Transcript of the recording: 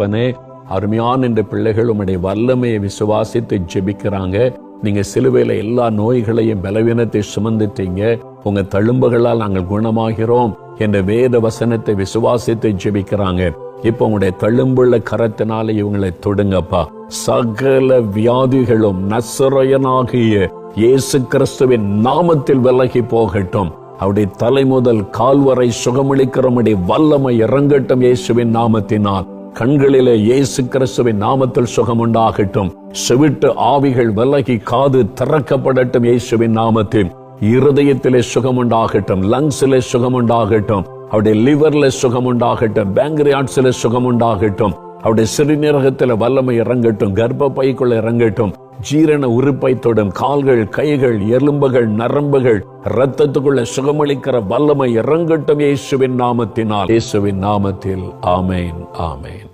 தகப்பனே, அருமையான இந்த பிள்ளைகள் உம்முடைய வல்லமையை விசுவாசித்து ஜெபிக்கிறாங்க. நீங்க சிலுவையில எல்லா நோய்களையும் பலவீனத்தை சுமந்துட்டீங்க. உங்க தழும்புகளால் நாங்கள் குணமாகிறோம் என்ற வேத வசனத்தை விசுவாசித்து ஜெபிக்கிறாங்க. இப்ப உங்களுடைய தழும்புள்ள கரத்தினால இவங்களை தொடுங்கப்பா. சகல வியாதிகளும் நசரேயனாகிய இயேசு கிறிஸ்துவின் நாமத்தில் விலகி போகட்டும். அவருடைய தலை முதல் கால் வரை சுகமளிக்கிறவருடைய வல்லமை இறங்கட்டும் இயேசுவின் நாமத்தினால். கண்களிலே இயேசு கிறிஸ்துவின் நாமத்தில் சுகம் உண்டாகட்டும். செவிட்டு ஆவிகள் விலகி காது திறக்கப்படட்டும் இயேசுவின் நாமத்தில். இருதயத்திலே சுகம் உண்டாகட்டும், லங்ஸிலே சுகம் உண்டாகட்டும், அவருடைய லிவர்ல சுகம் உண்டாகட்டும், பேங்க்ரியாட்ஸ்ல சுகம் உண்டாகட்டும், அவருடைய சிறுநீரகத்தில் வல்லமை இறங்கட்டும், கர்ப்ப பைக்குள்ள இறங்கட்டும், ஜீரண உறுப்பை தொடும், கால்கள், கைகள், எலும்புகள், நரம்புகள், இரத்தத்துக்குள்ள சுகமளிக்கிற வல்லமை இறங்கட்டும் இயேசுவின் நாமத்தினால். இயேசுவின் நாமத்தில் ஆமேன், ஆமேன்.